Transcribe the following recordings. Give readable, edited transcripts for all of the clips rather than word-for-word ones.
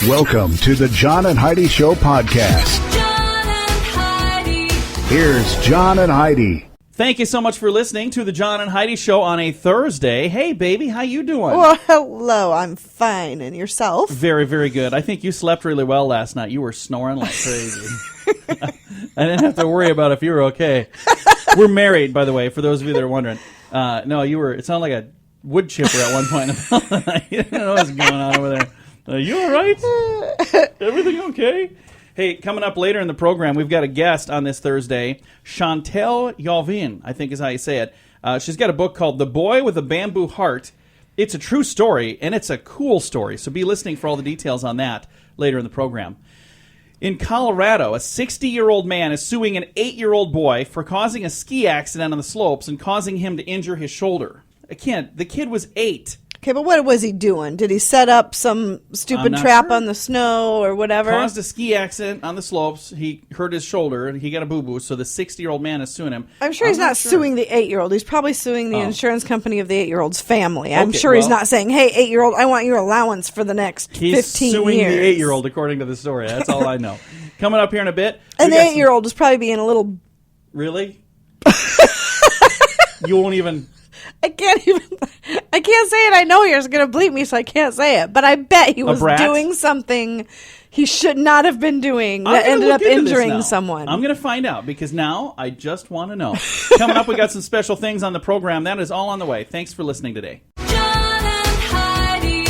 Welcome to the John and Heidi Show podcast. John and Heidi. Here's John and Heidi. Thank you so much for listening to the John and Heidi Show on a Thursday. Hey, baby, how you doing? Well, hello. I'm fine. And yourself? Very, very good. I think you slept really well last night. You were snoring like crazy. I didn't have to worry about if you were okay. We're married, by the way, for those of you that are wondering. No, you were. It sounded like a wood chipper at one point in the night. You don't know what's going on over there. You all right? Everything okay? Hey, coming up later in the program, we've got a guest on this Thursday, Chantel Jauvin, I think is how you say it. She's got a book called The Boy with a Bamboo Heart. It's a true story, and it's a cool story, so be listening for all the details on that later in the program. In Colorado, a 60-year-old man is suing an 8-year-old boy for causing a ski accident on the slopes and causing him to injure his shoulder. The kid was 8. Okay, but what was he doing? Did he set up some stupid trap sure. on the snow or whatever? Caused a ski accident on the slopes. He hurt his shoulder, and he got a boo-boo, so the 60-year-old man is suing him. I'm sure he's not suing the 8-year-old. He's probably suing the insurance company of the 8-year-old's family. I'm sure he's not saying, hey, 8-year-old, I want your allowance for the next 15 years. He's suing the 8-year-old, according to the story. That's all I know. Coming up here in a bit. And the 8-year-old is probably being a little... Really? You won't even... I can't say it. I know you're going to bleep me, so I can't say it. But I bet he was doing something he should not have been doing that ended up injuring someone. I'm going to find out, because now I just want to know. Coming up, we got some special things on the program. That is all on the way. Thanks for listening today. John and Heidi.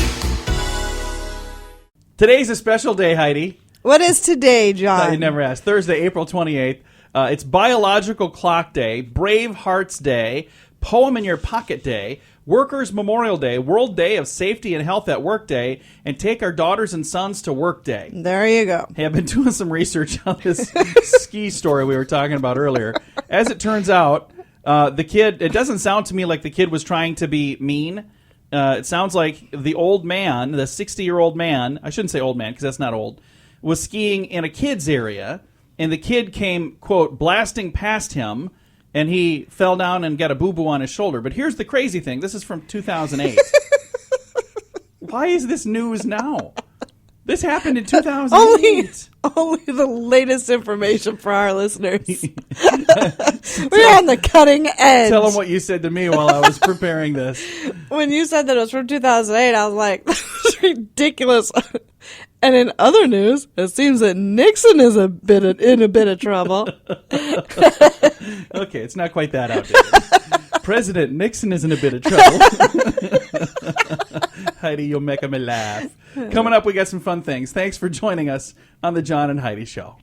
Today's a special day, Heidi. What is today, John? I never asked. Thursday, April 28th. It's Biological Clock Day, Brave Hearts Day, Poem in Your Pocket Day, Workers' Memorial Day, World Day of Safety and Health at Work Day, and Take Our Daughters and Sons to Work Day. There you go. Hey, I've been doing some research on this ski story we were talking about earlier. As it turns out, the kid, it doesn't sound to me like the kid was trying to be mean. It sounds like the old man, the 60-year-old man, I shouldn't say old man because that's not old, was skiing in a kid's area, and the kid came, quote, blasting past him, and he fell down and got a boo-boo on his shoulder. But here's the crazy thing. This is from 2008. Why is this news now? This happened in 2008. Only the latest information for our listeners. We're on the cutting edge. Tell them what you said to me while I was preparing this. When you said that it was from 2008, I was like, that's ridiculous. And in other news, it seems that Nixon is in a bit of trouble. Okay, it's not quite that outdated. President Nixon is in a bit of trouble. Heidi, you're making me laugh. Coming up, we got some fun things. Thanks for joining us on the John and Heidi Show.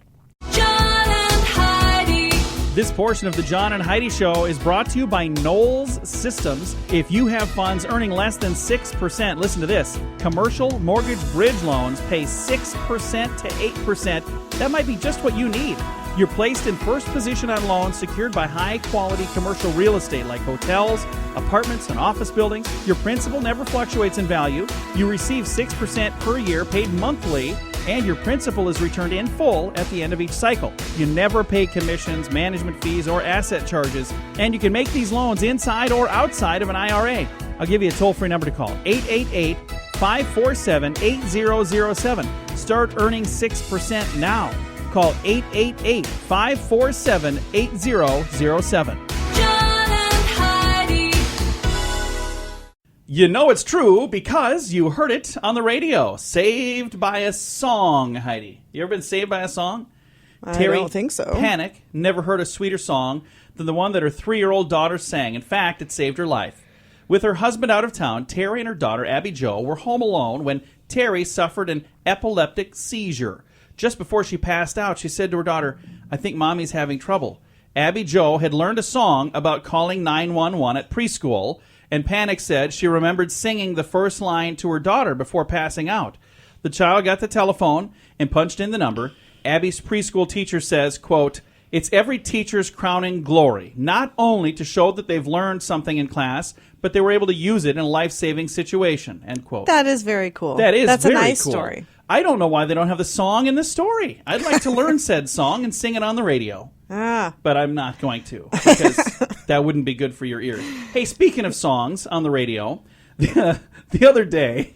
John and Heidi. This portion of the John and Heidi Show is brought to you by Knowles Systems. If you have funds earning less than 6%, listen to this. Commercial mortgage bridge loans pay 6% to 8%. That might be just what you need. You're placed in first position on loans secured by high-quality commercial real estate like hotels, apartments, and office buildings. Your principal never fluctuates in value. You receive 6% per year paid monthly, and your principal is returned in full at the end of each cycle. You never pay commissions, management fees, or asset charges, and you can make these loans inside or outside of an IRA. I'll give you a toll-free number to call, 888-547-8007. Start earning 6% now. Call 888-547-8007. John and Heidi. You know it's true because you heard it on the radio. Saved by a song, Heidi. You ever been saved by a song? I don't think so. Panic never heard a sweeter song than the one that her 3-year-old daughter sang. In fact, it saved her life. With her husband out of town, Terry and her daughter, Abby Jo, were home alone when Terry suffered an epileptic seizure. Just before she passed out, she said to her daughter, I think Mommy's having trouble. Abby Jo had learned a song about calling 911 at preschool, and Panic said she remembered singing the first line to her daughter before passing out. The child got the telephone and punched in the number. Abby's preschool teacher says, quote, it's every teacher's crowning glory, not only to show that they've learned something in class, but they were able to use it in a life-saving situation, end quote. That is very cool. That's a nice cool. Story. I don't know why they don't have the song in the story. I'd like to learn said song and sing it on the radio. But I'm not going to, because that wouldn't be good for your ears. Hey, speaking of songs on the radio, the other day,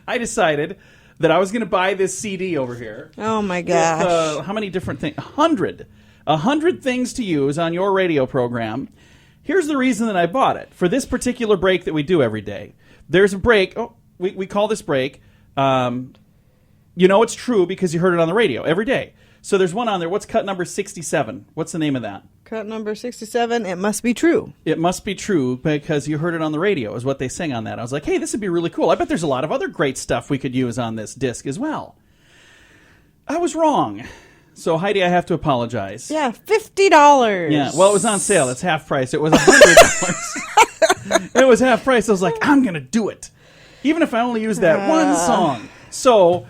I decided that I was going to buy this CD over here. Oh, my gosh. How many different things? 100. 100 things to use on your radio program. Here's the reason that I bought it. For this particular break that we do every day. There's a break. Oh, we call this break. It's true because you heard it on the radio every day. So there's one on there. What's cut number 67? What's the name of that? Cut number 67, It Must Be True. It Must Be True because you heard it on the radio is what they sing on that. I was like, hey, this would be really cool. I bet there's a lot of other great stuff we could use on this disc as well. I was wrong. So, Heidi, I have to apologize. Yeah, $50. Yeah, well, it was on sale. It's half price. It was $100. It was half price. I was like, I'm going to do it. Even if I only use that one song. So,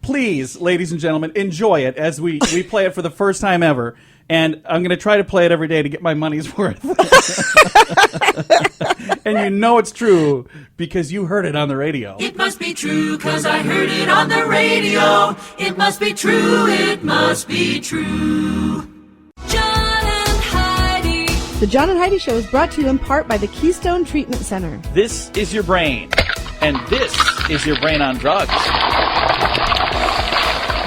please, ladies and gentlemen, enjoy it as we play it for the first time ever. And I'm going to try to play it every day to get my money's worth. And you know it's true because you heard it on the radio. It must be true, 'cause I heard it on the radio. It must be true, it must be true. John and Heidi. The John and Heidi Show is brought to you in part by the Keystone Treatment Center. This is your brain, and this is your brain on drugs.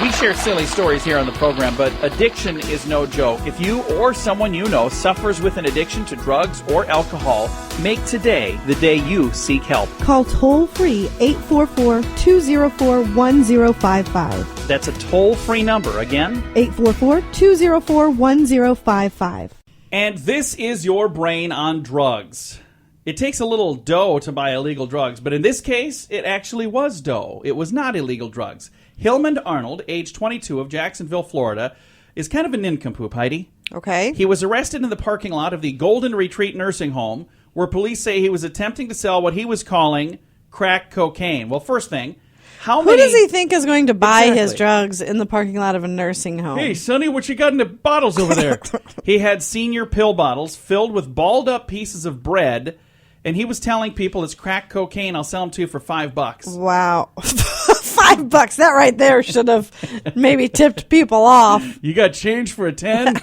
We share silly stories here on the program, but addiction is no joke. If you or someone you know suffers with an addiction to drugs or alcohol, make today the day you seek help. Call toll-free 844-204-1055. That's a toll-free number. Again, 844-204-1055. And this is your brain on drugs. It takes a little dough to buy illegal drugs, but in this case, it actually was dough. It was not illegal drugs. Hillman Arnold, age 22, of Jacksonville, Florida, is kind of a nincompoop, Heidi. Okay. He was arrested in the parking lot of the Golden Retreat Nursing Home, where police say he was attempting to sell what he was calling crack cocaine. Well, first thing, who does he think is going to buy his drugs in the parking lot of a nursing home? Hey, Sonny, what you got in the bottles over there? He had senior pill bottles filled with balled-up pieces of bread, and he was telling people it's crack cocaine. I'll sell them to you for $5. Wow. $5. That right there should have maybe tipped people off. You got change for a 10?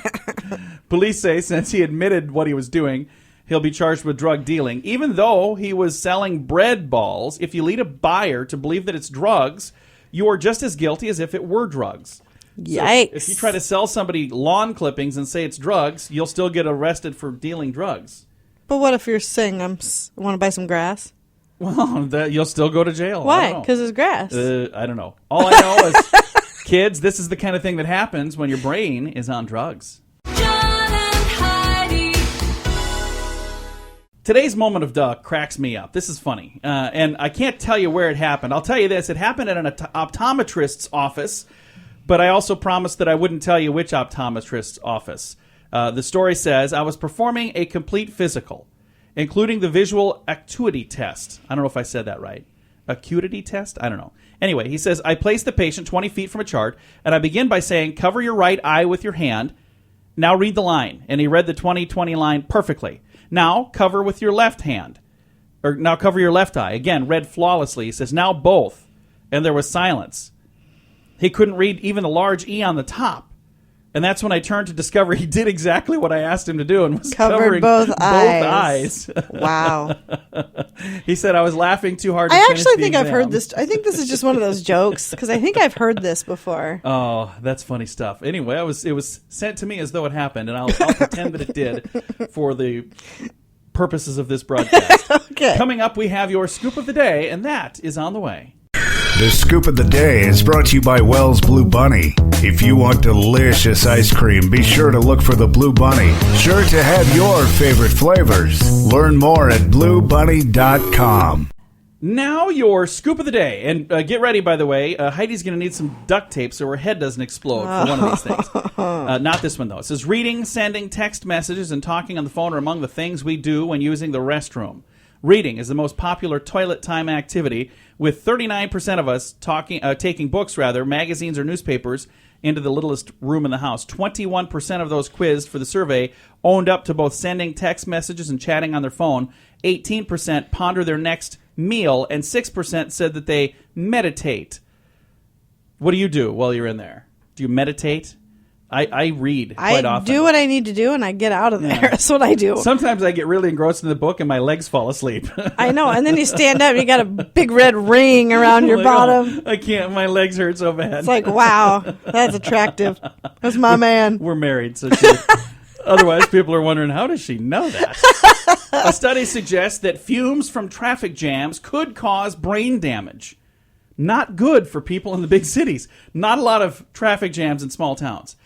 Police say since he admitted what he was doing, he'll be charged with drug dealing. Even though he was selling bread balls, if you lead a buyer to believe that it's drugs, you are just as guilty as if it were drugs. Yikes. So if you try to sell somebody lawn clippings and say it's drugs, you'll still get arrested for dealing drugs. But what if you're saying, I want to buy some grass? Well, you'll still go to jail. Why? Because it's grass. I don't know. All I know is, kids, this is the kind of thing that happens when your brain is on drugs. John and Heidi. Today's moment of duck cracks me up. This is funny. And I can't tell you where it happened. I'll tell you this. It happened at an optometrist's office, but I also promised that I wouldn't tell you which optometrist's office. The story says, I was performing a complete physical, including the visual acuity test. I don't know if I said that right. Acuity test? I don't know. Anyway, he says, I place the patient 20 feet from a chart, and I begin by saying, cover your right eye with your hand. Now read the line. And he read the 20/20 line perfectly. Now cover with your left hand. Or now cover your left eye. Again, read flawlessly. He says, now both. And there was silence. He couldn't read even the large E on the top. And that's when I turned to discover he did exactly what I asked him to do and was covering both eyes. Wow. He said I was laughing too hard to I finish actually the think exam. I've heard this. I think this is just one of those jokes because I think I've heard this before. Oh, that's funny stuff. Anyway, it was sent to me as though it happened, and I'll pretend that it did for the purposes of this broadcast. Okay. Coming up, we have your scoop of the day, and that is on the way. The Scoop of the Day is brought to you by Wells Blue Bunny. If you want delicious ice cream, be sure to look for the Blue Bunny. Sure to have your favorite flavors. Learn more at bluebunny.com. Now your scoop of the day. And get ready, by the way. Heidi's going to need some duct tape so her head doesn't explode for one of these things. Not this one, though. It says reading, sending text messages, and talking on the phone are among the things we do when using the restroom. Reading is the most popular toilet time activity, with 39% of us taking books, magazines or newspapers, into the littlest room in the house. 21% of those quizzed for the survey owned up to both sending text messages and chatting on their phone. 18% ponder their next meal, and 6% said that they meditate. What do you do while you're in there? Do you meditate? I read quite often. I do what I need to do, and I get out of there. Yeah. That's what I do. Sometimes I get really engrossed in the book, and my legs fall asleep. I know, and then you stand up, and you got a big red ring around your bottom. I can't. My legs hurt so bad. It's like, wow, that's attractive. That's my man. We're married, so otherwise people are wondering, how does she know that? A study suggests that fumes from traffic jams could cause brain damage. Not good for people in the big cities. Not a lot of traffic jams in small towns.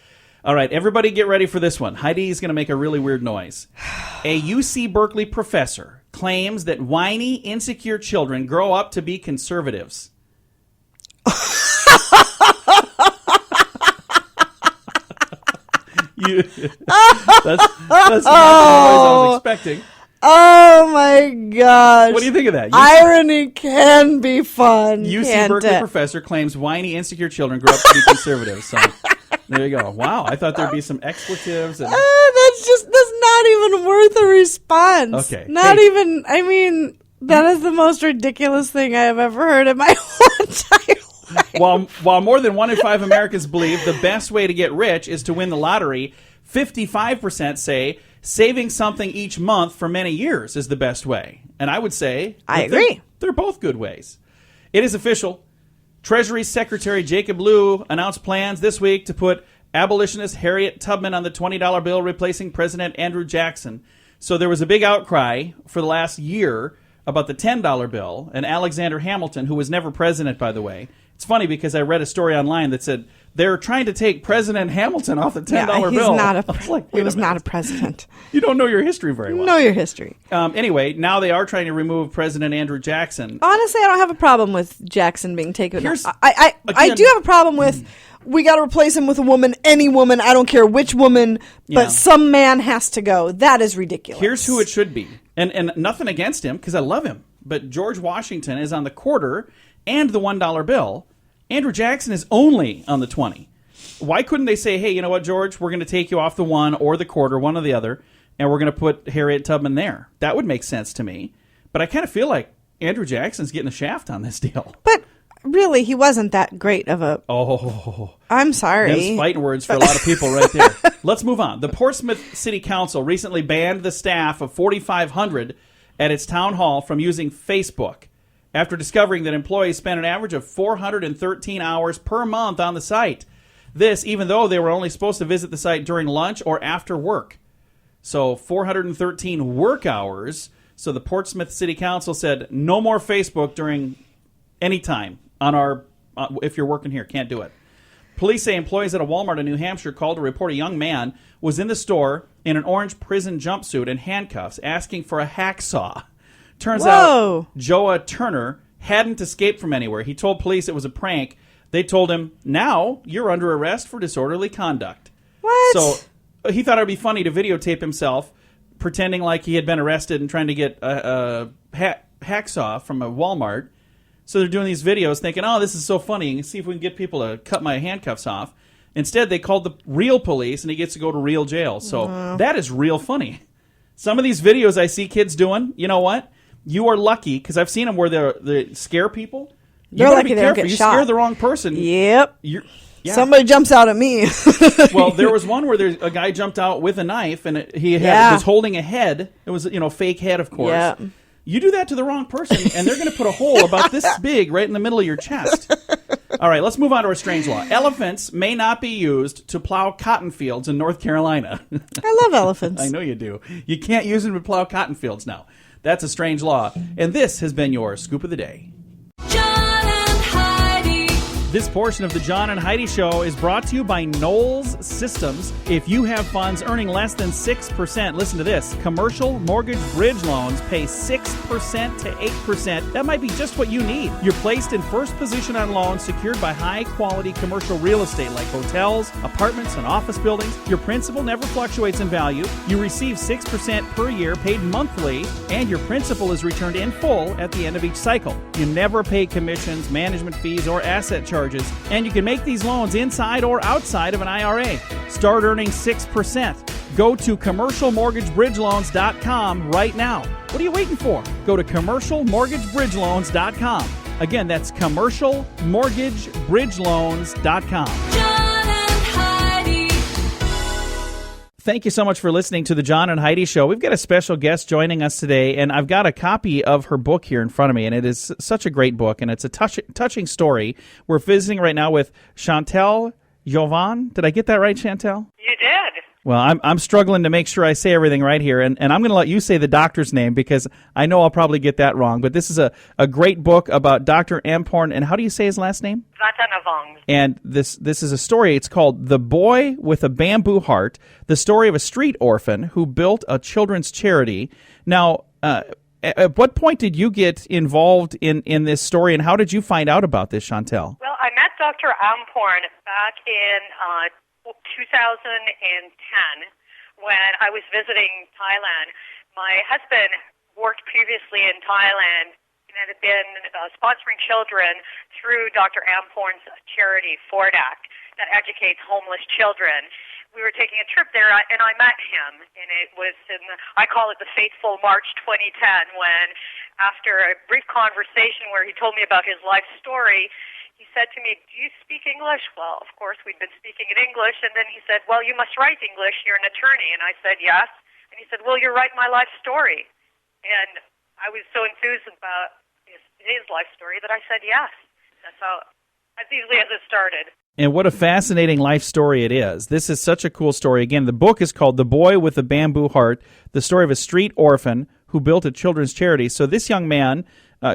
All right, everybody get ready for this one. Heidi is going to make a really weird noise. A UC Berkeley professor claims that whiny, insecure children grow up to be conservatives. That's not the noise I was expecting. Oh my gosh. What do you think of that? Irony can be fun. UC Berkeley professor claims whiny, insecure children grow up to be conservatives. So there you go. Wow, I thought there'd be some expletives. And that's not even worth a response. Okay. Not even, I mean, that is the most ridiculous thing I have ever heard in my whole entire life. While more than 1 in 5 Americans believe the best way to get rich is to win the lottery, 55% say saving something each month for many years is the best way. And I would say I agree. They're both good ways. It is official. Treasury Secretary Jacob Lew announced plans this week to put abolitionist Harriet Tubman on the $20 bill, replacing President Andrew Jackson. So there was a big outcry for the last year about the $10 bill, and Alexander Hamilton, who was never president, by the way. It's funny because I read a story online that said they're trying to take President Hamilton off the $10 bill. He was not a president. You don't know your history very well. Know your history. Anyway, now they are trying to remove President Andrew Jackson. Honestly, I don't have a problem with Jackson being taken off. I do have a problem with we got to replace him with a woman, any woman, I don't care which woman, but some man has to go. That is ridiculous. Here's who it should be. And nothing against him, because I love him. But George Washington is on the quarter and the $1 bill. Andrew Jackson is only on the 20. Why couldn't they say, hey, you know what, George, we're going to take you off the 1 or the quarter, one or the other, and we're going to put Harriet Tubman there? That would make sense to me. But I kind of feel like Andrew Jackson's getting a shaft on this deal. But really, he wasn't that great of a... Oh. I'm sorry. Those fighting words for a lot of people right there. Let's move on. The Portsmouth City Council recently banned the staff of 4,500 at its town hall from using Facebook after discovering that employees spent an average of 413 hours per month on the site. This, even though they were only supposed to visit the site during lunch or after work. So 413 work hours. So the Portsmouth City Council said no more Facebook during any time on our if you're working here. Can't do it. Police say employees at a Walmart in New Hampshire called to report a young man was in the store in an orange prison jumpsuit and handcuffs asking for a hacksaw. Turns out Joa Turner hadn't escaped from anywhere. He told police it was a prank. They told him, now you're under arrest for disorderly conduct. What? So he thought it would be funny to videotape himself pretending like he had been arrested and trying to get a hacksaw from a Walmart. So they're doing these videos thinking, oh, this is so funny. And see if we can get people to cut my handcuffs off. Instead, they called the real police, and he gets to go to real jail. So that is real funny. Some of these videos I see kids doing, you know what? You are lucky, because I've seen them where they scare people. They're lucky they don't get shot. You scare the wrong person. Yep. Somebody jumps out at me. Well, there was one where a guy jumped out with a knife, and he was holding a head. It was fake head, of course. Yeah. You do that to the wrong person, and they're going to put a hole about this big right in the middle of your chest. All right, let's move on to our strange law. Elephants may not be used to plow cotton fields in North Carolina. I love elephants. I know you do. You can't use them to plow cotton fields now. That's a strange law. And this has been your Scoop of the Day. This portion of the John and Heidi Show is brought to you by Knowles Systems. If you have funds earning less than 6%, listen to this. Commercial mortgage bridge loans pay 6% to 8%. That might be just what you need. You're placed in first position on loans secured by high-quality commercial real estate like hotels, apartments, and office buildings. Your principal never fluctuates in value. You receive 6% per year paid monthly, and your principal is returned in full at the end of each cycle. You never pay commissions, management fees, or asset charges. And you can make these loans inside or outside of an IRA. Start earning 6%. Go to commercialmortgagebridgeloans.com right now. What are you waiting for? Go to commercialmortgagebridgeloans.com. Again, that's commercialmortgagebridgeloans.com. John and Heidi. Thank you so much for listening to the John and Heidi Show. We've got a special guest joining us today, and I've got a copy of her book here in front of me, and it is such a great book, and it's a touching story. We're visiting right now with Chantel Jauvin. Did I get that right, Chantel? You did. Well, I'm struggling to make sure I say everything right here, and I'm going to let you say the doctor's name because I know I'll probably get that wrong. But this is a great book about Dr. Amporn, and how do you say his last name? Vatanavong. And this is a story. It's called The Boy with a Bamboo Heart, the story of a street orphan who built a children's charity. Now, at what point did you get involved in this story, and how did you find out about this, Chantel? Well, I met Dr. Amporn back in 2010 when I was visiting Thailand. My husband worked previously in Thailand and had been sponsoring children through Dr. Amporn's charity, Fordak, that educates homeless children. We were taking a trip there, and I met him, and it was I call it the fateful March 2010, when after a brief conversation where he told me about his life story, he said to me, "Do you speak English?" Well, of course, we'd been speaking in English, and then he said, "Well, you must write English. You're an attorney." And I said, "Yes." And he said, "Well, you write my life story." And I was so enthused about his life story that I said yes. That's as easily as it started. And what a fascinating life story it is. This is such a cool story. Again, the book is called The Boy with a Bamboo Heart, the story of a street orphan who built a children's charity. So this young man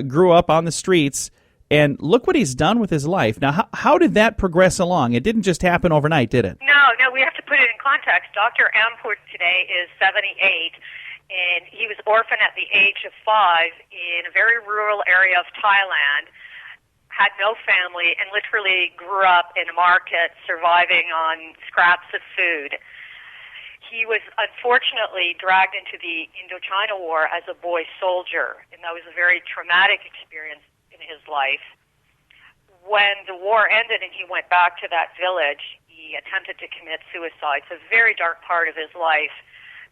grew up on the streets, and look what he's done with his life. Now, how did that progress along? It didn't just happen overnight, did it? No, we have to put it in context. Dr. Amporn today is 78, and he was orphaned at the age of 5 in a very rural area of Thailand, had no family, and literally grew up in a market surviving on scraps of food. He was unfortunately dragged into the Indochina War as a boy soldier, and that was a very traumatic experience in his life. When the war ended and he went back to that village, he attempted to commit suicide. It's a very dark part of his life.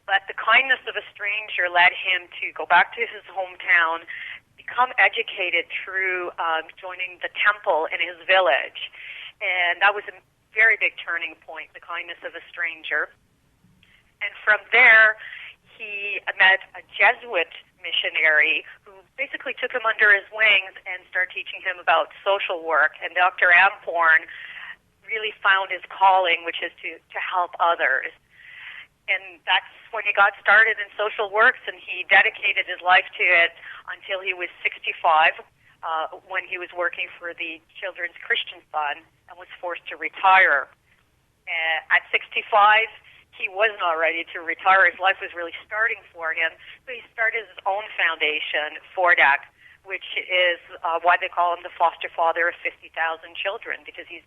But the kindness of a stranger led him to go back to his hometown, become educated through joining the temple in his village. And that was a very big turning point, the kindness of a stranger. And from there, he met a Jesuit missionary who basically took him under his wings and started teaching him about social work. And Dr. Amporn really found his calling, which is to help others. And that's when he got started in social works, and he dedicated his life to it until he was 65, when he was working for the Children's Christian Fund and was forced to retire. At 65, he was not ready to retire. His life was really starting for him. So he started his own foundation, Fordak, which is why they call him the foster father of 50,000 children, because he's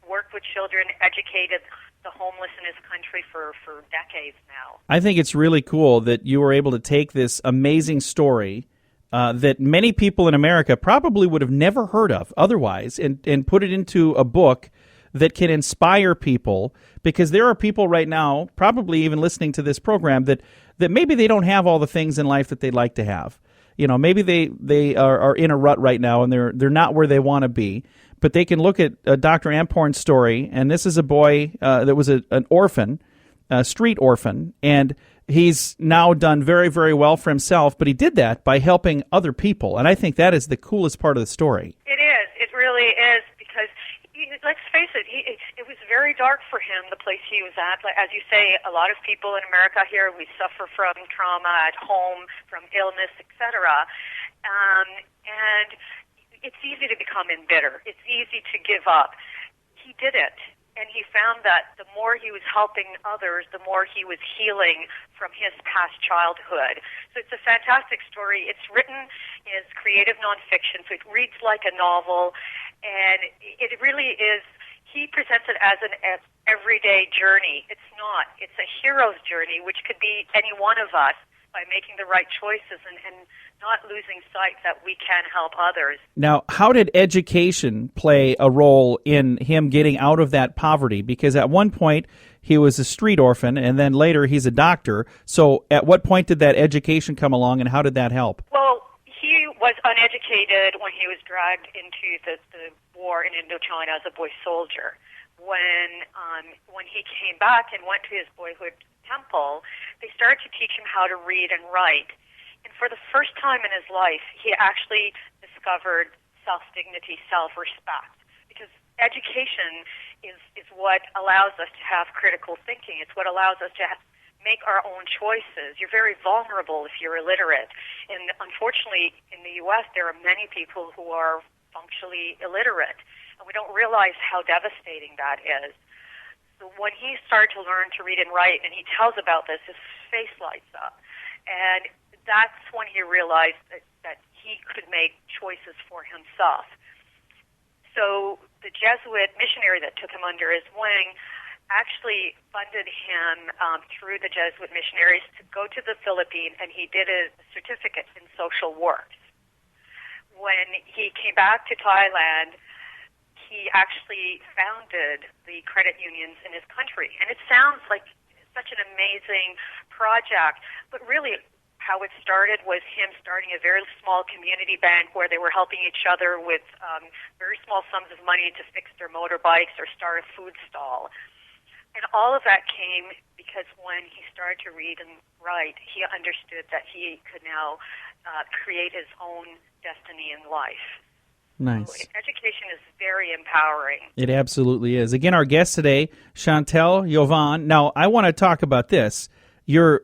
worked with children, educated the homeless in his country for decades now. I think it's really cool that you were able to take this amazing story that many people in America probably would have never heard of otherwise and put it into a book that can inspire people, because there are people right now, probably even listening to this program, that maybe they don't have all the things in life that they'd like to have. You know, maybe they are in a rut right now and they're not where they want to be. But they can look at Dr. Amporn's story, and this is a boy that was an orphan, a street orphan, and he's now done very, very well for himself, but he did that by helping other people, and I think that is the coolest part of the story. It is. It really is, because let's face it, it was very dark for him, the place he was at. As you say, a lot of people in America here, we suffer from trauma at home, from illness, etc., and it's easy to become embittered. It's easy to give up. He didn't, and he found that the more he was helping others, the more he was healing from his past childhood. So it's a fantastic story. It's written as creative nonfiction, so it reads like a novel, and it really is. He presents it as an everyday journey. It's not. It's a hero's journey, which could be any one of us, by making the right choices and not losing sight that we can help others. Now, how did education play a role in him getting out of that poverty? Because at one point, he was a street orphan, and then later he's a doctor. So at what point did that education come along, and how did that help? Well, he was uneducated when he was dragged into the war in Indochina as a boy soldier. when he came back and went to his boyhood temple, they started to teach him how to read and write. And for the first time in his life, he actually discovered self-dignity, self-respect. Because education is what allows us to have critical thinking. It's what allows us to make our own choices. You're very vulnerable if you're illiterate. And unfortunately, in the U.S., there are many people who are functionally illiterate. And we don't realize how devastating that is. So when he started to learn to read and write, and he tells about this, his face lights up. And that's when he realized that he could make choices for himself. So the Jesuit missionary that took him under his wing actually funded him through the Jesuit missionaries to go to the Philippines, and he did a certificate in social work. When he came back to Thailand, he actually founded the credit unions in his country. And it sounds like such an amazing project, but really how it started was him starting a very small community bank where they were helping each other with very small sums of money to fix their motorbikes or start a food stall. And all of that came because when he started to read and write, he understood that he could now create his own destiny in life. Nice. So education is very empowering. It absolutely is. Again, our guest today, Chantel Jauvin. Now, I want to talk about this. You're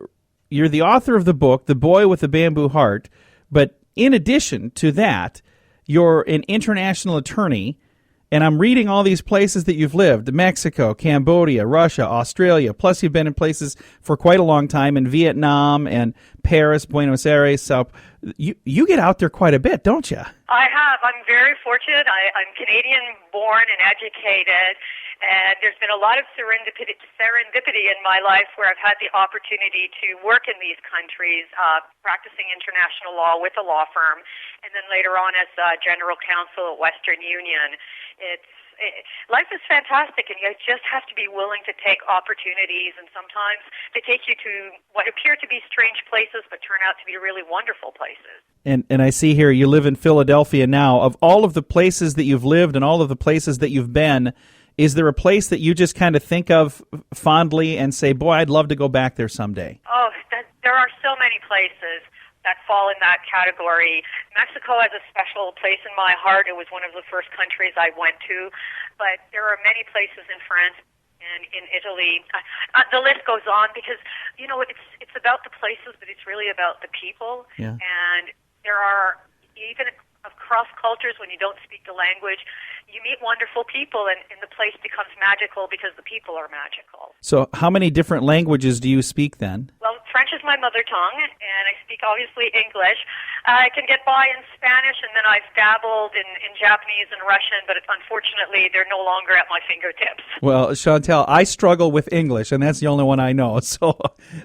the author of the book, The Boy with the Bamboo Heart, but in addition to that, you're an international attorney, and I'm reading all these places that you've lived: Mexico, Cambodia, Russia, Australia, plus you've been in places for quite a long time in Vietnam and Paris, Buenos Aires. So you get out there quite a bit, don't you? I have. I'm very fortunate. I'm Canadian-born and educated, and there's been a lot of serendipity in my life where I've had the opportunity to work in these countries, practicing international law with a law firm, and then later on as general counsel at Western Union. Life is fantastic, and you just have to be willing to take opportunities, and sometimes they take you to what appear to be strange places but turn out to be really wonderful places. And I see here you live in Philadelphia now. Of all of the places that you've lived and all of the places that you've been, is there a place that you just kind of think of fondly and say, boy, I'd love to go back there someday? Oh, there are so many places that fall in that category. Mexico has a special place in my heart. It was one of the first countries I went to. But there are many places in France and in Italy. The list goes on because, it's about the places, but it's really about the people. Yeah. And there are, even across cultures, when you don't speak the language, you meet wonderful people, and the place becomes magical because the people are magical. So how many different languages do you speak then? Well, French is my mother tongue, and I speak, obviously, English. I can get by in Spanish, and then I've dabbled in Japanese and Russian, but unfortunately, they're no longer at my fingertips. Well, Chantel, I struggle with English, and that's the only one I know. So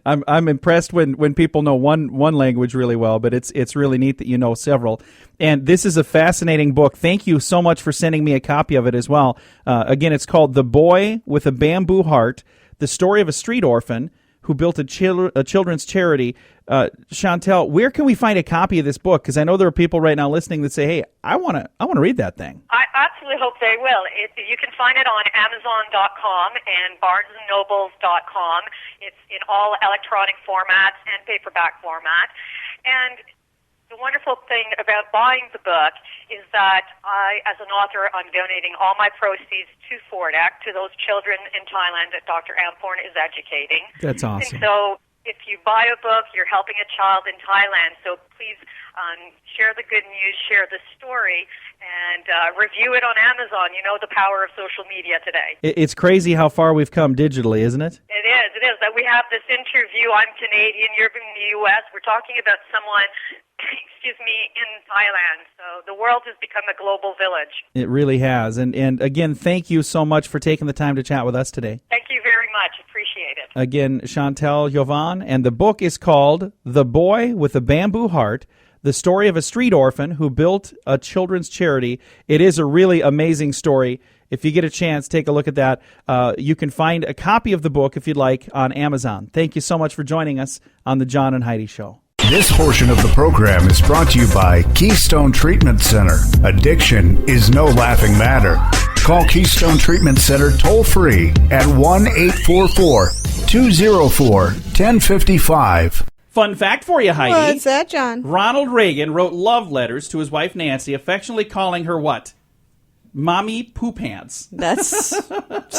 I'm impressed when people know one language really well, but it's really neat that you know several. And this is a fascinating book. Thank you so much for sending me a copy of it as well. Again, it's called The Boy with a Bamboo Heart, the story of a street orphan who built a children's charity. Chantel, where can we find a copy of this book? Because I know there are people right now listening that say, hey, I want to read that thing. I absolutely hope they will. You can find it on Amazon.com and BarnesandNobles.com. It's in all electronic formats and paperback format. And the wonderful thing about buying the book is that I, as an author, I'm donating all my proceeds to FORDAC, to those children in Thailand that Dr. Amporn is educating. That's awesome. And so if you buy a book, you're helping a child in Thailand. So please share the good news, share the story, and review it on Amazon. You know the power of social media today. It's crazy how far we've come digitally, isn't it? It is. That we have this interview. I'm Canadian, you're in the U.S. We're talking about someone, in Thailand. So the world has become a global village. It really has. And again, thank you so much for taking the time to chat with us today. Thank you very much. Appreciate it. Again, Chantel Jauvin, and the book is called The Boy with a Bamboo Heart, the story of a street orphan who built a children's charity. It is a really amazing story. If you get a chance, take a look at that. You can find a copy of the book, if you'd like, on Amazon. Thank you so much for joining us on the John and Heidi Show. This portion of the program is brought to you by Keystone Treatment Center. Addiction is no laughing matter. Call Keystone Treatment Center toll-free at 1-844-204-1055. Fun fact for you, Heidi. What's that, John? Ronald Reagan wrote love letters to his wife Nancy, affectionately calling her what? Mommy Poo Pants. That's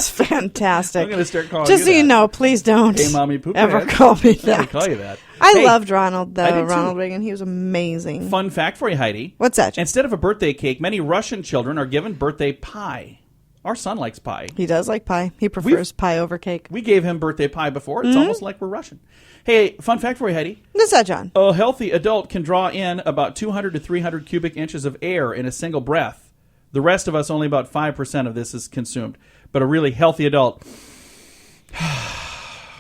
fantastic. I'm going to start calling Just you so that. you know, please don't Hey, Mommy Poo ever Pants. call me I'm that. going to call you that. I Hey, loved Ronald, I though. did too. Ronald Reagan. He was amazing. Fun fact for you, Heidi. What's that, John? Instead of a birthday cake, many Russian children are given birthday pie. Our son likes pie. He does like pie. He prefers pie over cake. We gave him birthday pie before. It's almost like we're Russian. Hey, fun fact for you, Heidi. What's that, John? A healthy adult can draw in about 200 to 300 cubic inches of air in a single breath. The rest of us, only about 5% of this is consumed. But a really healthy adult,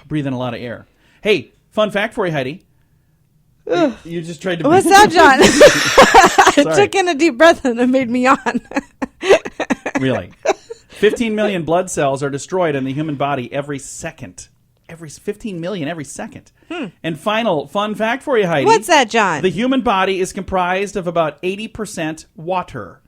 breathe in a lot of air. Hey, fun fact for you, Heidi. You just tried to... What's that, John? I Sorry. took in a deep breath and it made me yawn. Really? 15 million blood cells are destroyed in the human body every second. 15 million every second. And final fun fact for you, Heidi. What's that, John? The human body is comprised of about 80% water.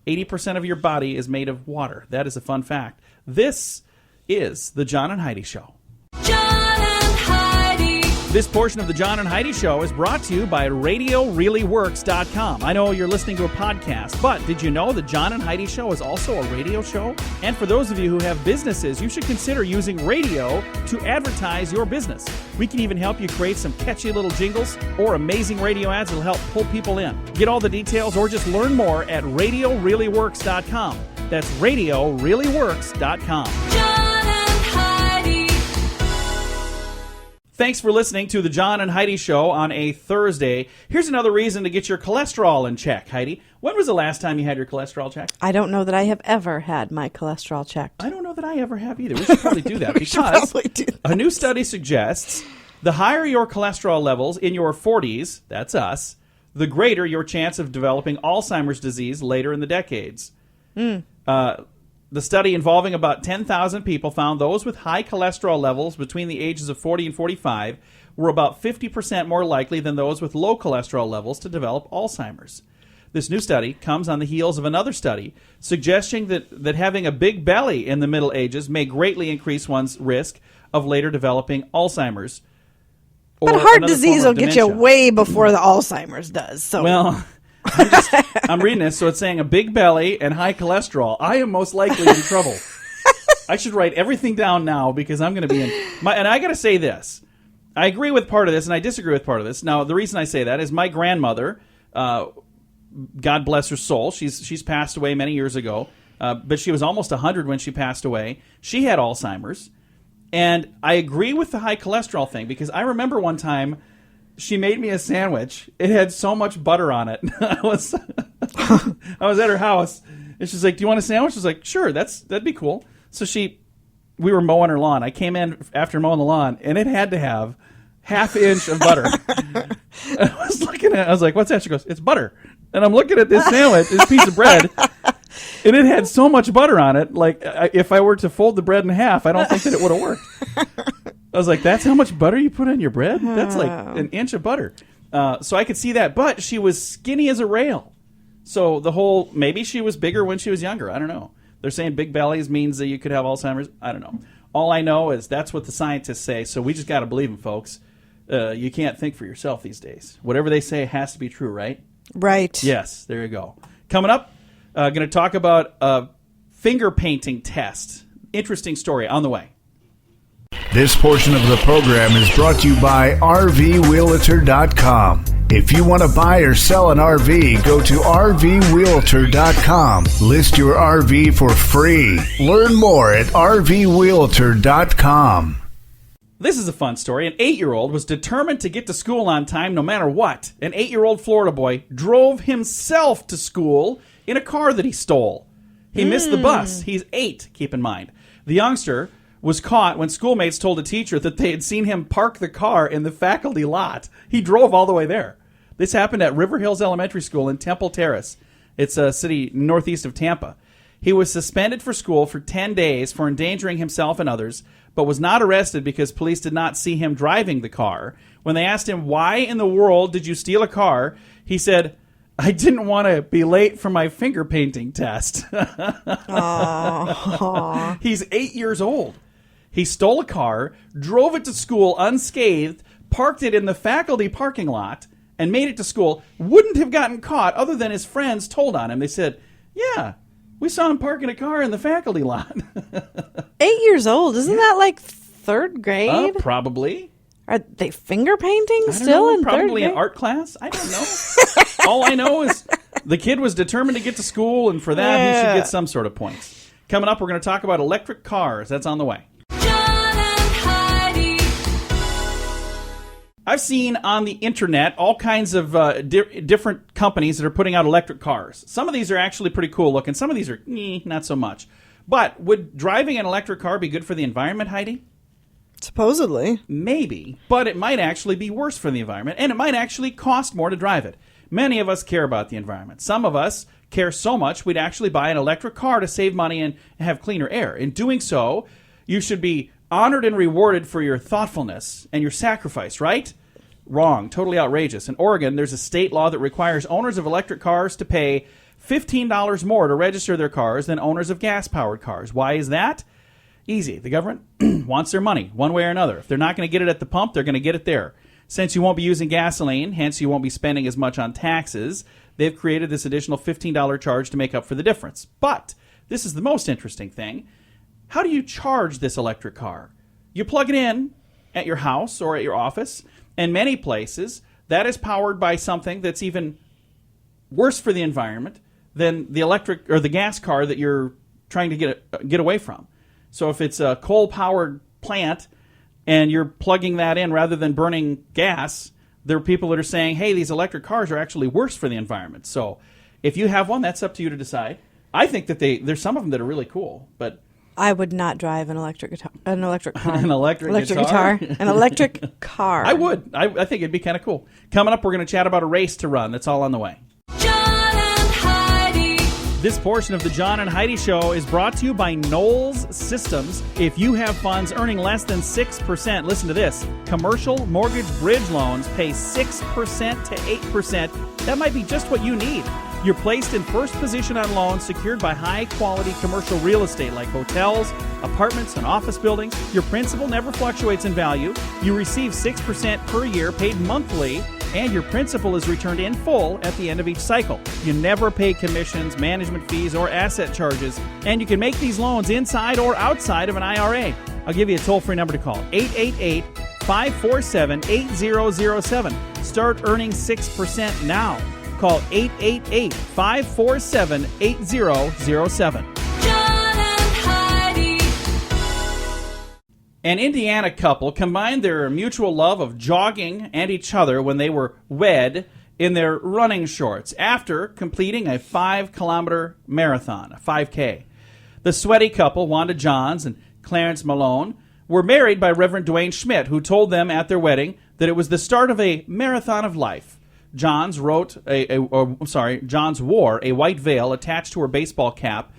80% of your body is made of water. That is a fun fact. This is the John and Heidi Show. John and Heidi. This portion of the John and Heidi Show is brought to you by RadioReallyWorks.com. I know you're listening to a podcast, but did you know the John and Heidi Show is also a radio show? And for those of you who have businesses, you should consider using radio to advertise your business. We can even help you create some catchy little jingles or amazing radio ads that will help pull people in. Get all the details or just learn more at RadioReallyWorks.com. That's RadioReallyWorks.com. John and Heidi. Thanks for listening to the John and Heidi Show on a Thursday. Here's another reason to get your cholesterol in check, Heidi. When was the last time you had your cholesterol checked? I don't know that I have ever had my cholesterol checked. I don't know that I ever have either. We should probably do that because probably do that. a new study suggests the higher your cholesterol levels in your 40s, that's us, the greater your chance of developing Alzheimer's disease later in the decades. The study involving about 10,000 people found those with high cholesterol levels between the ages of 40 and 45 were about 50% more likely than those with low cholesterol levels to develop Alzheimer's. This new study comes on the heels of another study suggesting that having a big belly in the Middle Ages may greatly increase one's risk of later developing Alzheimer's. But or heart another disease form will of get you dementia. way before the Alzheimer's does. So Well, I'm reading this, so it's saying a big belly and high cholesterol. I am most likely in trouble. I should write everything down now because I'm going to be in... And I got to say this. I agree with part of this, and I disagree with part of this. Now, the reason I say that is my grandmother, God bless her soul, she's passed away many years ago, but she was almost 100 when she passed away. She had Alzheimer's. And I agree with the high cholesterol thing because I remember one time... She made me a sandwich. It had so much butter on it. I was at her house, and she's like, "Do you want a sandwich?" I was like, "Sure, that'd be cool." So we were mowing her lawn. I came in after mowing the lawn, and it had to have half inch of butter. And I was looking at it. I was like, "What's that?" She goes, "It's butter." And I'm looking at this sandwich, this piece of bread, and it had so much butter on it. Like if I were to fold the bread in half, I don't think that it would have worked. I was like, that's how much butter you put on your bread? That's like an inch of butter. So I could see that. But she was skinny as a rail. So maybe she was bigger when she was younger. I don't know. They're saying big bellies means that you could have Alzheimer's. I don't know. All I know is that's what the scientists say. So we just got to believe them, folks. You can't think for yourself these days. Whatever they say has to be true, right? Right. Yes, there you go. Coming up, going to talk about a finger painting test. Interesting story on the way. This portion of the program is brought to you by RVWheelator.com. If you want to buy or sell an RV, go to RVWheelator.com. List your RV for free. Learn more at RVWheelator.com. This is a fun story. An 8-year-old was determined to get to school on time no matter what. An 8-year-old Florida boy drove himself to school in a car that he stole. He missed the bus. He's 8, keep in mind. The youngster was caught when schoolmates told a teacher that they had seen him park the car in the faculty lot. He drove all the way there. This happened at River Hills Elementary School in Temple Terrace. It's a city northeast of Tampa. He was suspended for school for 10 days for endangering himself and others, but was not arrested because police did not see him driving the car. When they asked him, why in the world did you steal a car? He said, I didn't want to be late for my finger painting test. He's 8 years old. He stole a car, drove it to school unscathed, parked it in the faculty parking lot, and made it to school. Wouldn't have gotten caught other than his friends told on him. They said, yeah, we saw him parking a car in the faculty lot. 8 years old? Isn't that like third grade? Probably. Are they finger painting still in probably third grade? An art class. I don't know. All I know is the kid was determined to get to school, and for that he should get some sort of points. Coming up, we're going to talk about electric cars. That's on the way. I've seen on the internet all kinds of different companies that are putting out electric cars. Some of these are actually pretty cool looking. Some of these are not so much. But would driving an electric car be good for the environment, Heidi? Supposedly. Maybe, but it might actually be worse for the environment, and it might actually cost more to drive it. Many of us care about the environment. Some of us care so much we'd actually buy an electric car to save money and have cleaner air. In doing so, you should be honored and rewarded for your thoughtfulness and your sacrifice, right? Wrong. Totally outrageous. In Oregon, there's a state law that requires owners of electric cars to pay $15 more to register their cars than owners of gas-powered cars. Why is that? Easy. The government wants their money one way or another. If they're not going to get it at the pump, they're going to get it there. Since you won't be using gasoline, hence you won't be spending as much on taxes, they've created this additional $15 charge to make up for the difference. But this is the most interesting thing. How do you charge this electric car? You plug it in at your house or at your office, and many places that is powered by something that's even worse for the environment than the electric or the gas car that you're trying to get away from. So if it's a coal-powered plant and you're plugging that in rather than burning gas, there are people that are saying, hey, these electric cars are actually worse for the environment. So if you have one, that's up to you to decide. I think that there's some of them that are really cool, but I would not drive an electric car. An electric guitar? An electric car. I would. I think it'd be kind of cool. Coming up, we're going to chat about a race to run. That's all on the way. This portion of the John and Heidi Show is brought to you by Knowles Systems. If you have funds earning less than 6%, listen to this. Commercial mortgage bridge loans pay 6% to 8%. That might be just what you need. You're placed in first position on loans secured by high-quality commercial real estate like hotels, apartments, and office buildings. Your principal never fluctuates in value. You receive 6% per year paid monthly, and your principal is returned in full at the end of each cycle. You never pay commissions, management fees, or asset charges, and you can make these loans inside or outside of an IRA. I'll give you a toll-free number to call, 888-547-8007. Start earning 6% now. Call 888-547-8007. An Indiana couple combined their mutual love of jogging and each other when they were wed in their running shorts after completing a 5-kilometer marathon, a 5K. The sweaty couple, Wanda Johns and Clarence Malone, were married by Reverend Dwayne Schmidt, who told them at their wedding that it was the start of a marathon of life. Johns wore a white veil attached to her baseball cap,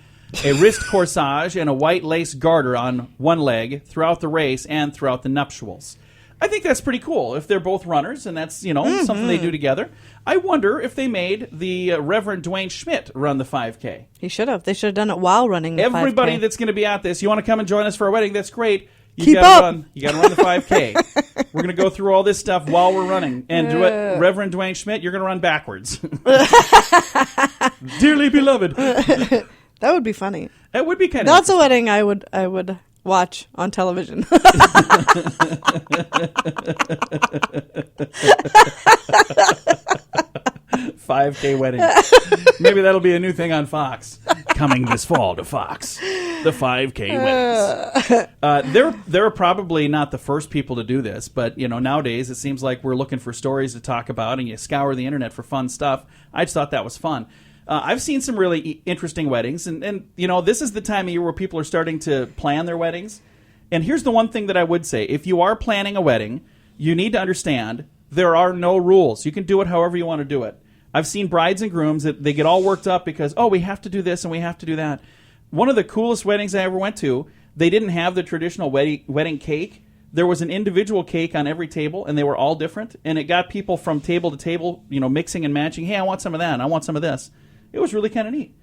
a wrist corsage, and a white lace garter on one leg throughout the race and throughout the nuptials. I think that's pretty cool if they're both runners and that's, something they do together. I wonder if they made the Reverend Dwayne Schmidt run the 5K. He should have. They should have done it while running the 5K. Everybody that's going to be at this, you want to come and join us for our wedding, that's great. You got to run the 5K. We're going to go through all this stuff while we're running. And Reverend Dwayne Schmidt, you're going to run backwards. Dearly beloved. That would be funny. That would be kind of. That's a wedding I would watch on television. 5K wedding. Maybe that'll be a new thing on Fox. Coming this fall to Fox. The 5K weddings. They're probably not the first people to do this, but nowadays it seems like we're looking for stories to talk about, and you scour the internet for fun stuff. I just thought that was fun. I've seen some really interesting weddings, and this is the time of year where people are starting to plan their weddings. And here's the one thing that I would say. If you are planning a wedding, you need to understand there are no rules. You can do it however you want to do it. I've seen brides and grooms that they get all worked up because, we have to do this and we have to do that. One of the coolest weddings I ever went to, they didn't have the traditional wedding cake. there was an individual cake on every table, and they were all different, and it got people from table to table, mixing and matching. Hey, I want some of that, and I want some of this. It was really kind of neat.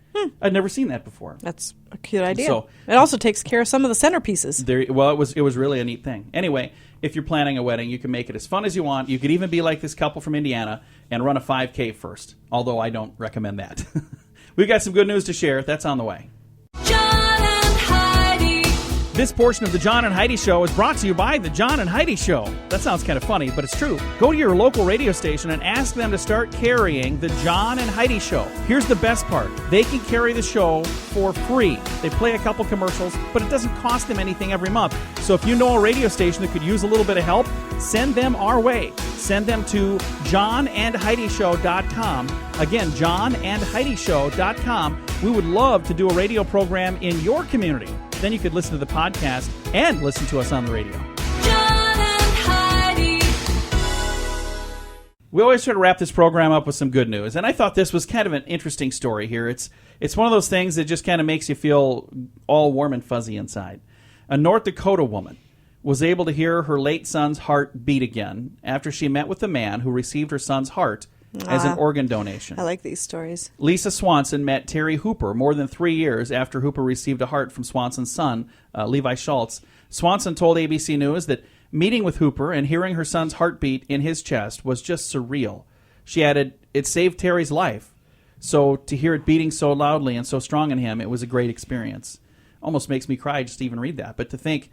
I'd never seen that before. That's a cute idea. So, it also takes care of some of the centerpieces. It was really a neat thing. Anyway, if you're planning a wedding, you can make it as fun as you want. You could even be like this couple from Indiana and run a 5K first, although I don't recommend that. We've got some good news to share. That's on the way. This portion of the John and Heidi Show is brought to you by the John and Heidi Show. That sounds kind of funny, but it's true. Go to your local radio station and ask them to start carrying the John and Heidi Show. Here's the best part. They can carry the show for free. They play a couple commercials, but it doesn't cost them anything every month. So if you know a radio station that could use a little bit of help, send them our way. Send them to johnandheidishow.com. Again, johnandheidishow.com. We would love to do a radio program in your community. Then you could listen to the podcast and listen to us on the radio. John and Heidi. We always try to wrap this program up with some good news, and I thought this was kind of an interesting story here. It's one of those things that just kind of makes you feel all warm and fuzzy inside. A North Dakota woman was able to hear her late son's heart beat again after she met with a man who received her son's heart as an organ donation. I like these stories. Lisa Swanson met Terry Hooper more than 3 years after Hooper received a heart from Swanson's son, Levi Schultz. Swanson told ABC News that meeting with Hooper and hearing her son's heartbeat in his chest was just surreal. She added, "It saved Terry's life. So to hear it beating so loudly and so strong in him, it was a great experience." Almost makes me cry just to even read that. But to think,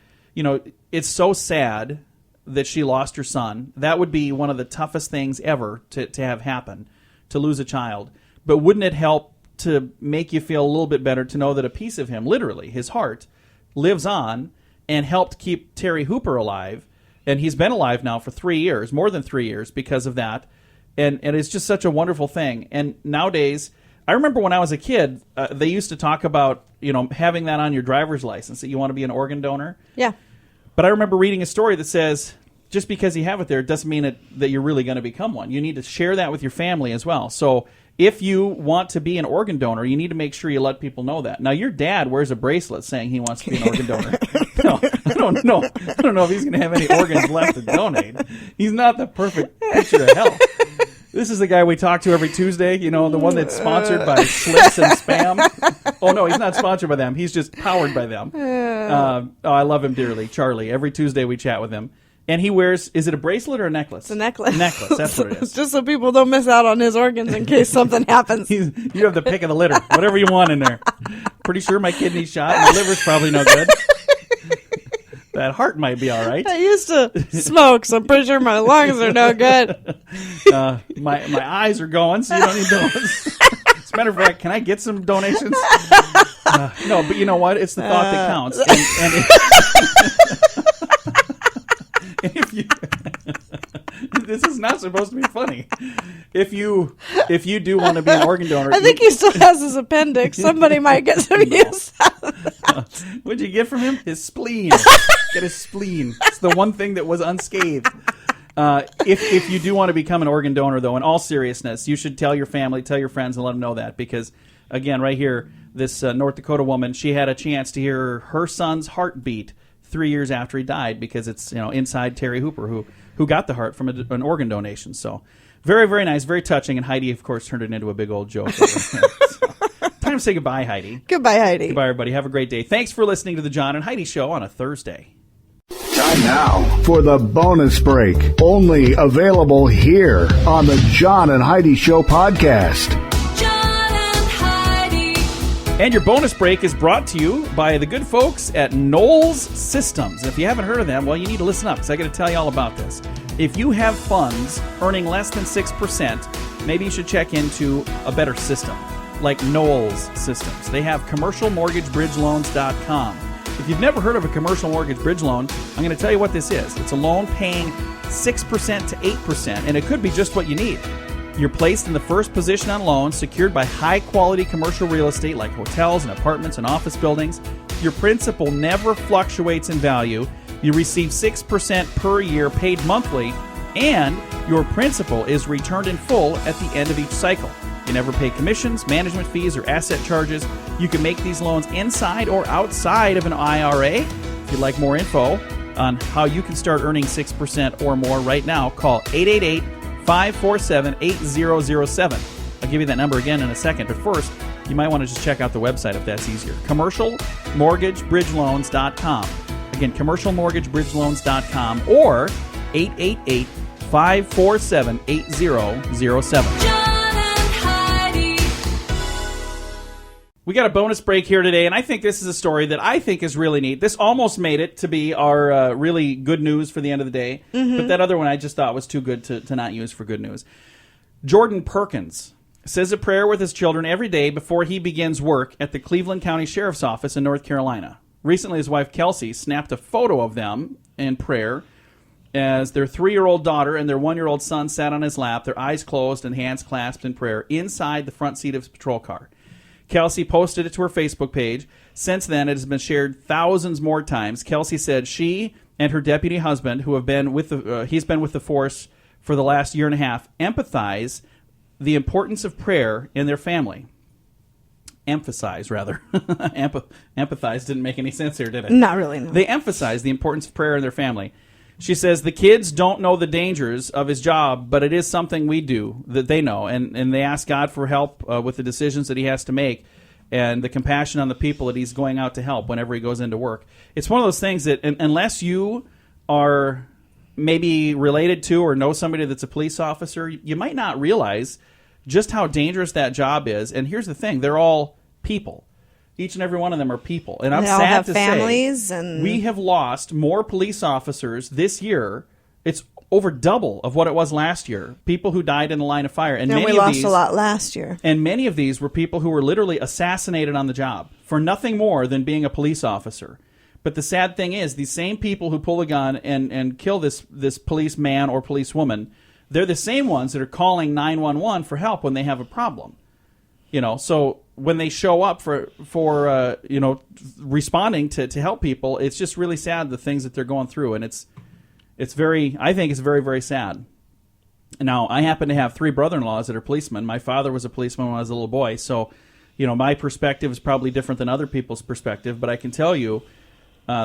it's so sad that she lost her son. That would be one of the toughest things ever to have happen, to lose a child. But wouldn't it help to make you feel a little bit better to know that a piece of him, literally, his heart, lives on and helped keep Terry Hooper alive? And he's been alive now for 3 years, more than 3 years, because of that. And it's just such a wonderful thing. And nowadays, I remember when I was a kid, they used to talk about, having that on your driver's license, that you want to be an organ donor. Yeah. But I remember reading a story that says just because you have it there doesn't mean that you're really going to become one. You need to share that with your family as well. So if you want to be an organ donor, you need to make sure you let people know that. Now, your dad wears a bracelet saying he wants to be an organ donor. No, I don't know. I don't know if he's going to have any organs left to donate. He's not the perfect picture of health. This is the guy we talk to every Tuesday, the one that's sponsored by Slips and Spam. Oh, no, he's not sponsored by them. He's just powered by them. I love him dearly, Charlie. Every Tuesday we chat with him. And he wears, is it a bracelet or a necklace? It's a necklace. Necklace, that's what it is. Just so people don't miss out on his organs in case something happens. You have the pick of the litter, whatever you want in there. Pretty sure my kidney's shot, my liver's probably no good. That heart might be all right. I used to smoke, so I'm pretty sure my lungs are no good. My eyes are going, so you don't need those. As a matter of fact, can I get some donations? No, but you know what? It's the thought that counts. And if you, this is not supposed to be funny. If you do want to be an organ donor, I think he still has his appendix. Somebody might get some use out of that. What'd you get from him? His spleen. Get his spleen. It's the one thing that was unscathed. If you do want to become an organ donor, though, in all seriousness, you should tell your family, tell your friends, and let them know that. Because, again, right here, this North Dakota woman, she had a chance to hear her son's heartbeat 3 years after he died, because it's inside Terry Hooper, who got the heart from an organ donation. So very, very nice, very touching. And Heidi, of course, turned it into a big old joke. So, time to say goodbye, Heidi. Goodbye, Heidi. Goodbye, everybody. Have a great day. Thanks for listening to the John and Heidi Show on a Thursday. Time now for the bonus break. Only available here on the John and Heidi Show podcast. And your bonus break is brought to you by the good folks at Knowles Systems. And if you haven't heard of them, well, you need to listen up, because I got to tell you all about this. If you have funds earning less than 6%, maybe you should check into a better system, like Knowles Systems. They have commercialmortgagebridgeloans.com. If you've never heard of a commercial mortgage bridge loan, I'm going to tell you what this is. It's a loan paying 6% to 8%, and it could be just what you need. You're placed in the first position on loans secured by high-quality commercial real estate like hotels and apartments and office buildings. Your principal never fluctuates in value. You receive 6% per year paid monthly, and your principal is returned in full at the end of each cycle. You never pay commissions, management fees, or asset charges. You can make these loans inside or outside of an IRA. If you'd like more info, on how you can start earning 6% or more right now. Call 888-547-8007. I'll give you that number again in a second, but first, you might want to just check out the website if that's easier. CommercialMortgageBridgeLoans.com. Again, CommercialMortgageBridgeLoans.com or 888-547-8007. We got a bonus break here today, and I think this is a story that I think is really neat. This almost made it to be our really good news for the end of the day, but that other one I just thought was too good to not use for good news. Jordan Perkins says a prayer with his children every day before he begins work at the Cleveland County Sheriff's Office in North Carolina. Recently, his wife Kelsey snapped a photo of them in prayer as their 3-year-old daughter and their 1-year-old son sat on his lap, their eyes closed and hands clasped in prayer inside the front seat of his patrol car. Kelsey posted it to her Facebook page. Since then, it has been shared thousands more times. Kelsey said she and her deputy husband, who have been with he's been with the force for the last year and a half, empathize the importance of prayer in their family. Emphasize, rather. Empathize didn't make any sense here, did it? Not really, no. They emphasize the importance of prayer in their family. She says, the kids don't know the dangers of his job, but it is something we do that they know, and they ask God for help with the decisions that he has to make and the compassion on the people that he's going out to help whenever he goes into work. It's one of those things that unless you are maybe related to or know somebody that's a police officer, you might not realize just how dangerous that job is. And here's the thing, they're all people. Each and every one of them are people. And I'm sad to families say and we have lost more police officers this year. It's over double of what it was last year. People who died in the line of fire. And we lost a lot last year. And many of these were people who were literally assassinated on the job for nothing more than being a police officer. But the sad thing is, these same people who pull a gun and kill this policeman or policewoman, they're the same ones that are calling 911 for help when they have a problem. So when they show up for responding to help people, it's just really sad the things that they're going through, and it's very, I think it's very, very sad. Now, I happen to have 3 brother-in-laws that are policemen. My father was a policeman when I was a little boy, so my perspective is probably different than other people's perspective, but I can tell you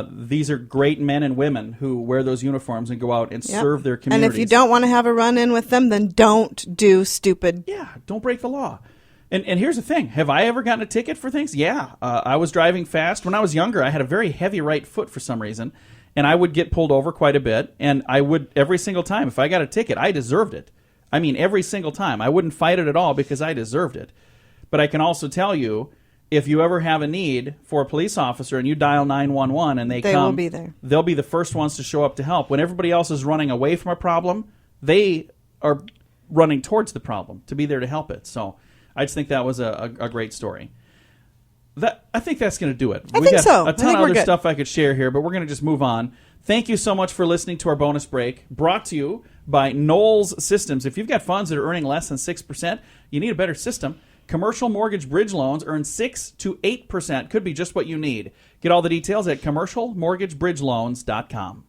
these are great men and women who wear those uniforms and go out and serve their communities. And if you don't want to have a run-in with them, then don't do stupid. Yeah, don't break the law. And here's the thing. Have I ever gotten a ticket for things? Yeah. I was driving fast. When I was younger, I had a very heavy right foot for some reason, and I would get pulled over quite a bit, and I would, every single time, if I got a ticket, I deserved it. I mean, every single time. I wouldn't fight it at all because I deserved it. But I can also tell you, if you ever have a need for a police officer and you dial 911 and they come, will be there. They'll be the first ones to show up to help. When everybody else is running away from a problem, they are running towards the problem to be there to help it. So I just think that was a great story. I think that's going to do it. I think so. A ton of other stuff I could share here, but we're going to just move on. Thank you so much for listening to our bonus break, brought to you by Knowles Systems. If you've got funds that are earning less than 6%, you need a better system. Commercial mortgage bridge loans earn 6 to 8%. Could be just what you need. Get all the details at commercialmortgagebridgeloans.com.